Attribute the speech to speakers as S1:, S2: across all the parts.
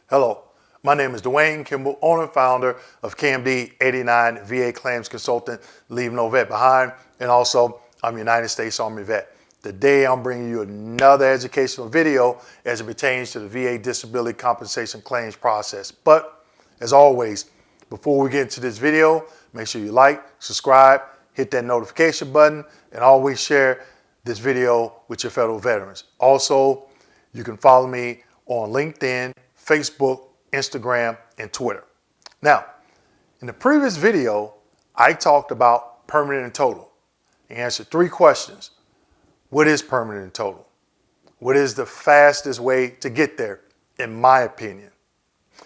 S1: Hello, my name is Dwayne Kimball, owner and founder of KMD 89 VA Claims Consultant, Leave No Vet Behind, and also I'm United States Army vet. Today I'm bringing you another educational video as it pertains to the VA disability compensation claims process. But as always, before we get into this video, make sure you like, subscribe, hit that notification button, and always share this video with your fellow veterans. Also, you can follow me on LinkedIn, Facebook, Instagram, and Twitter. Now, in the previous video, I talked about permanent and total. I answered 3 questions. What is permanent and total? What is the fastest way to get there, in my opinion?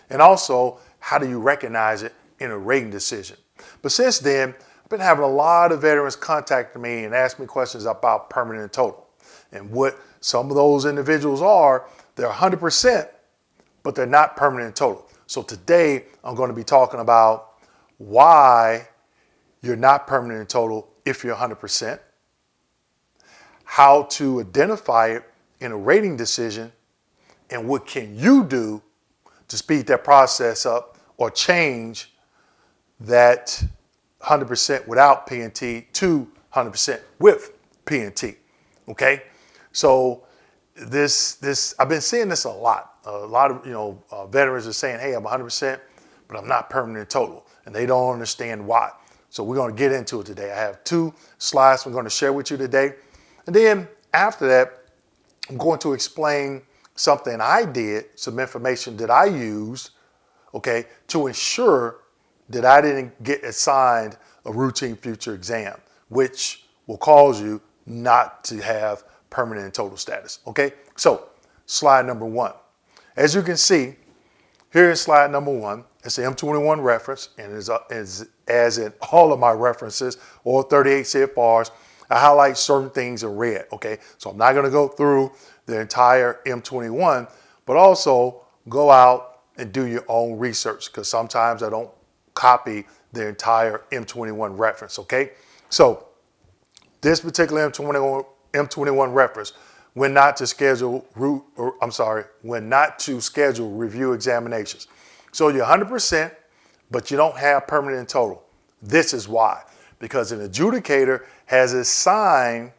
S1: And also, how do you recognize it in a rating decision? But since then, I've been having a lot of veterans contact me and ask me questions about permanent and total. And what some of those individuals are, they're 100%, but they're not permanent and total. So today, I'm going to be talking about why you're not permanent and total if you're 100%, how to identify it in a rating decision, and what can you do to speed that process up or change that 100% without P&T to 100% with P&T. Okay, so I've been seeing this a lot. A lot of veterans are saying, "Hey, I'm 100%, but I'm not permanent and total," and they don't understand why. So we're going to get into it today. I have 2 slides I'm going to share with you today, and then after that, I'm going to explain something I did, some information that I used, okay, to ensure that I didn't get assigned a routine future exam, which will cause you not to have permanent and total status. Okay, so slide number 1. As you can see, here is slide number 1. It's the M21 reference, and as in all of my references, or 38 CFRs, I highlight certain things in red. Okay, so I'm not going to go through the entire M21, but also go out and do your own research, because sometimes I don't copy the entire M21 reference. Okay, so this particular M21 reference, when not to schedule review examinations. So you're 100%, but you don't have permanent and total. This is why, because an adjudicator has assigned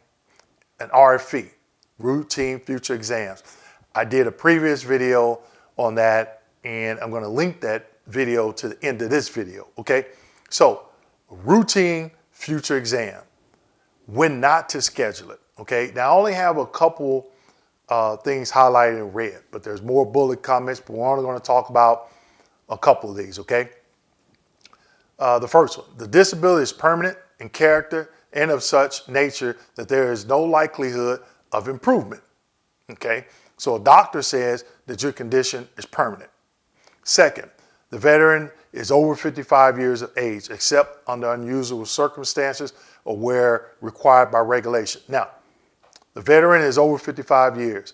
S1: an RFE, routine future exams. I did a previous video on that, and I'm going to link that video to the end of this video. Okay, so routine future exam, when not to schedule it. Okay, now I only have a couple things highlighted in red, but there's more bullet comments, but we're only going to talk about a couple of these. Okay, the first one, the disability is permanent in character and of such nature that there is no likelihood of improvement. Okay, so a doctor says that your condition is permanent. Second, the veteran is over 55 years of age, except under unusual circumstances or where required by regulation. Now, the veteran is over 55 years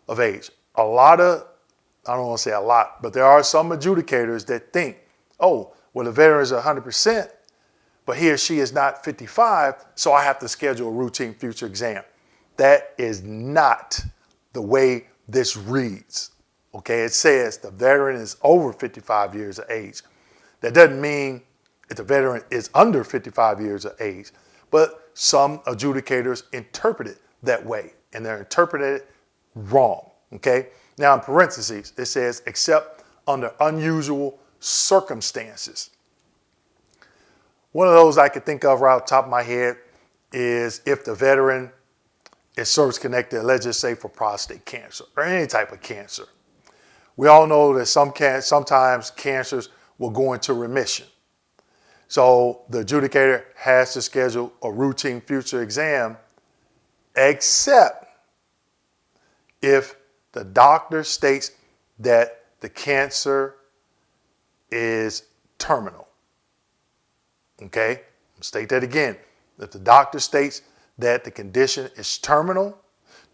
S1: of age. I don't want to say a lot, but there are some adjudicators that think, oh, well, the veteran is 100%, but he or she is not 55, so I have to schedule a routine future exam. That is not the way this reads. Okay, it says the veteran is over 55 years of age. That doesn't mean that the veteran is under 55 years of age, but some adjudicators interpret it that way, and they're interpreting it wrong. Okay, now in parentheses, it says except under unusual circumstances. One of those I could think of right off the top of my head is if the veteran is service-connected, let's just say for prostate cancer or any type of cancer. We all know that sometimes cancers will go into remission. So the adjudicator has to schedule a routine future exam, except if the doctor states that the cancer is terminal. Okay, I'll state that again. If the doctor states that the condition is terminal,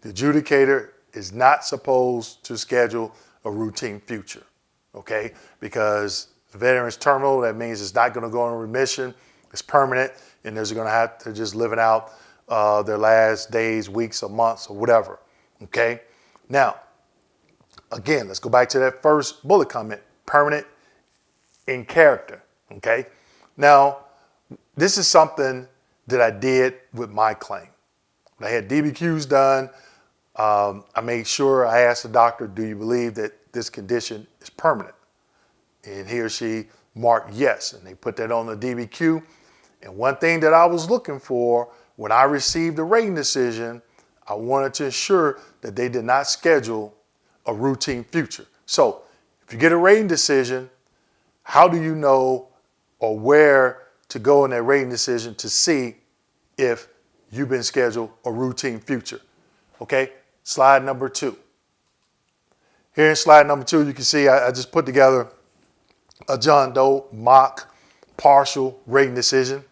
S1: the adjudicator is not supposed to schedule a routine future. Okay, because the veteran is terminal, that means it's not going to go into remission, it's permanent, and they're going to have to just living out their last days, weeks, or months, or whatever. Okay, now Again, let's go back to that first bullet comment, permanent in character, okay? Now, this is something that I did with my claim. When I had DBQs done, I made sure I asked the doctor, do you believe that this condition is permanent? And he or she marked yes, and they put that on the DBQ. And one thing that I was looking for when I received a rating decision, I wanted to ensure that they did not schedule a routine future. So if you get a rating decision, how do you know or where to go in that rating decision to see if you've been scheduled a routine future? Okay, slide number 2. Here in slide number 2, you can see I just put together a John Doe mock partial rating decision.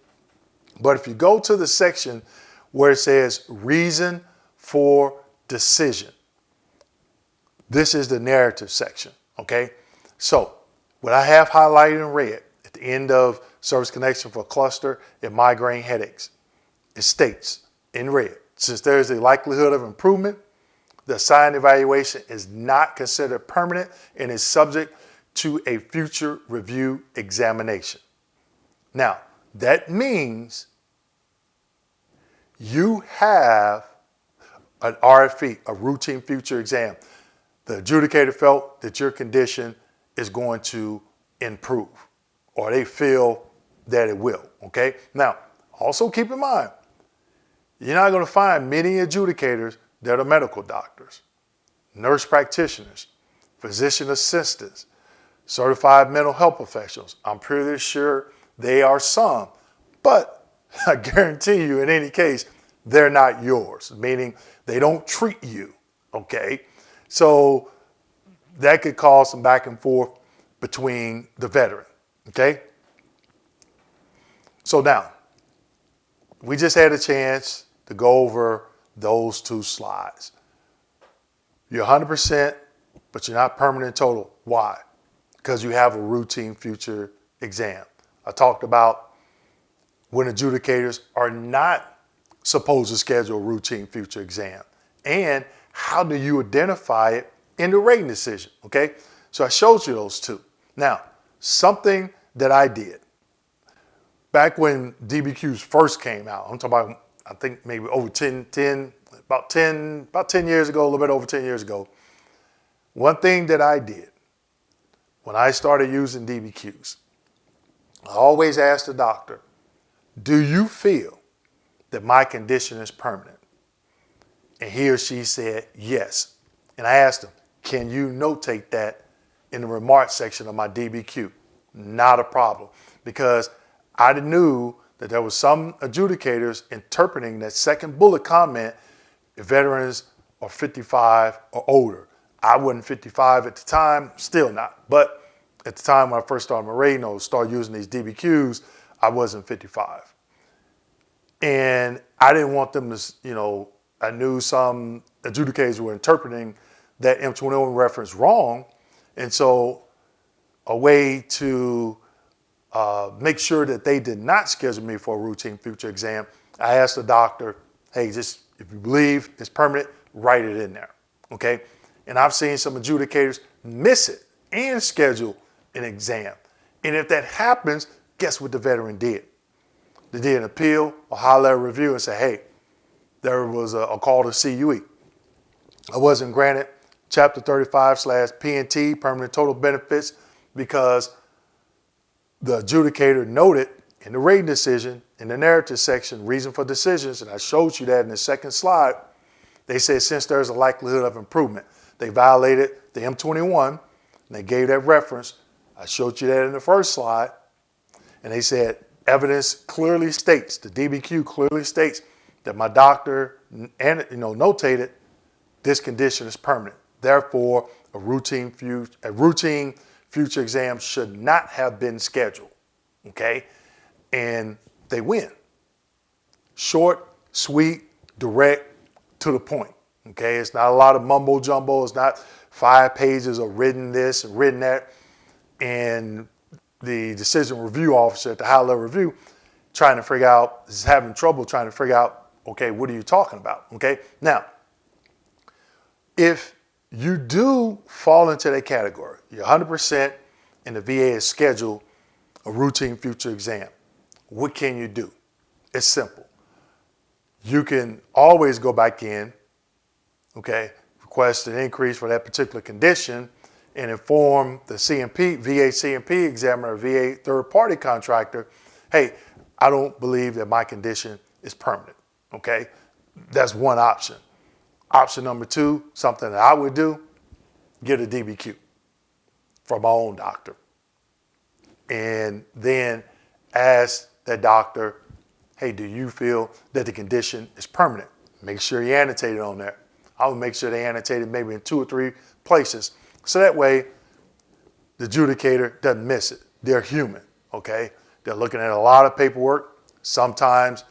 S1: But if you go to the section where it says reason for decision, this is the narrative section, okay? So what I have highlighted in red at the end of service connection for cluster and migraine headaches, it states in red, since there is a likelihood of improvement, the assigned evaluation is not considered permanent and is subject to a future review examination. Now, that means you have an RFE, a routine future exam. The adjudicator felt that your condition is going to improve, or they feel that it will, okay? Now, also keep in mind, you're not going to find many adjudicators that are medical doctors, nurse practitioners, physician assistants, certified mental health professionals. I'm pretty sure they are some, but I guarantee you in any case, they're not yours, meaning they don't treat you, okay? So that could cause some back and forth between the veteran, okay? So now, we just had a chance to go over those 2 slides. You're 100%, but you're not permanent total. Why? Because you have a routine future exam. I talked about when adjudicators are not supposed to schedule a routine future exam, and how do you identify it in the rating decision, okay? So I showed you those 2. Now, something that I did back when DBQs first came out, I'm talking about, I think maybe over about 10 years ago, a little bit over 10 years ago. One thing that I did when I started using DBQs, I always asked the doctor, do you feel that my condition is permanent? And he or she said yes. And I asked him, can you notate that in the remarks section of my DBQ? Not a problem, because I knew that there was some adjudicators interpreting that second bullet comment, if veterans are 55 or older. I wasn't 55 at the time, still not. But at the time when I first started my rating or started using these DBQs, I wasn't 55. And I didn't want them to, I knew some adjudicators were interpreting that M21 reference wrong. And so a way to make sure that they did not schedule me for a routine future exam, I asked the doctor, hey, just if you believe it's permanent, write it in there, okay? And I've seen some adjudicators miss it and schedule an exam. And if that happens, guess what the veteran did? They did an appeal, a high-level review, and say, hey, there was a call to CUE. I wasn't granted Chapter 35/P&T, permanent total benefits, because the adjudicator noted in the rating decision, in the narrative section, reason for decisions, and I showed you that in the second slide, they said since there's a likelihood of improvement, they violated the M21, and they gave that reference. I showed you that in the first slide, and they said evidence clearly states, the DBQ clearly states that my doctor notated this condition is permanent. Therefore, a routine future exam should not have been scheduled, okay? And they win. Short, sweet, direct, to the point, okay? It's not a lot of mumbo jumbo. It's not 5 pages of written this and written that. And the decision review officer at the high level review is having trouble trying to figure out, okay, what are you talking about, okay? Now, if you do fall into that category. You're 100% and the VA has scheduled a routine future exam. What can you do? It's simple. You can always go back in, okay, request an increase for that particular condition and inform the CMP, VA CMP examiner, VA third-party contractor, hey, I don't believe that my condition is permanent, okay? That's one option. Option number two, something that I would do, get a DBQ from my own doctor. And then ask that doctor, hey, do you feel that the condition is permanent? Make sure you annotate it on there. I would make sure they annotate it maybe in 2 or 3 places. So that way, the adjudicator doesn't miss it. They're human, okay? They're looking at a lot of paperwork. Sometimes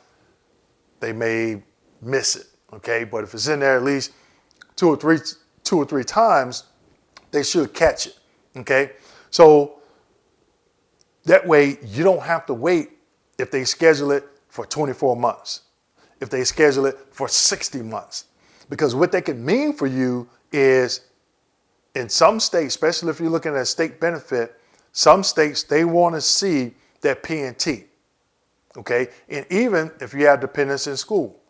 S1: they may miss it, okay? But if it's in there at least 2 or 3 times, they should catch it, okay? So that way, you don't have to wait if they schedule it for 24 months, if they schedule it for 60 months. Because what that can mean for you is in some states, especially if you're looking at a state benefit, some states, they want to see that P&T, okay? And even if you have dependents in school,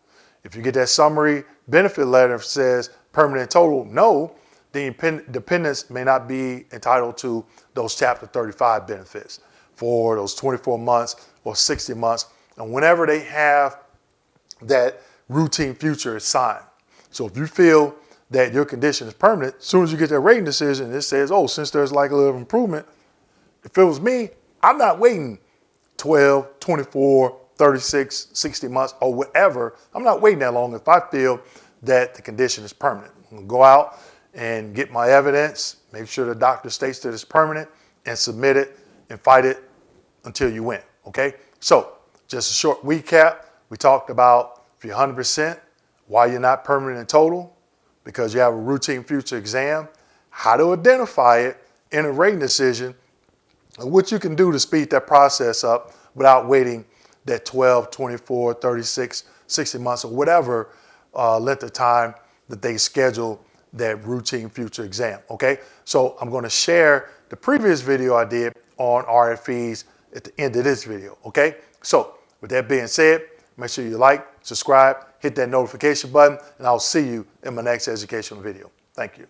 S1: if you get that summary benefit letter that says permanent total, no, the dependents may not be entitled to those Chapter 35 benefits for those 24 months or 60 months, and whenever they have that routine future assigned. So if you feel that your condition is permanent, as soon as you get that rating decision, it says, oh, since there's likelihood of improvement, if it was me, I'm not waiting 12, 24, 36, 60 months or whatever. I'm not waiting that long if I feel that the condition is permanent. I'm gonna go out and get my evidence, make sure the doctor states that it's permanent, and submit it and fight it until you win, okay? So just a short recap. We talked about if you're 100%, why you're not permanent in total, because you have a routine future exam, how to identify it in a rating decision, and what you can do to speed that process up without waiting that 12, 24, 36, 60 months or whatever length of time that they schedule that routine future exam, okay? So I'm gonna share the previous video I did on RFEs at the end of this video, okay? So with that being said, make sure you like, subscribe, hit that notification button, and I'll see you in my next educational video. Thank you.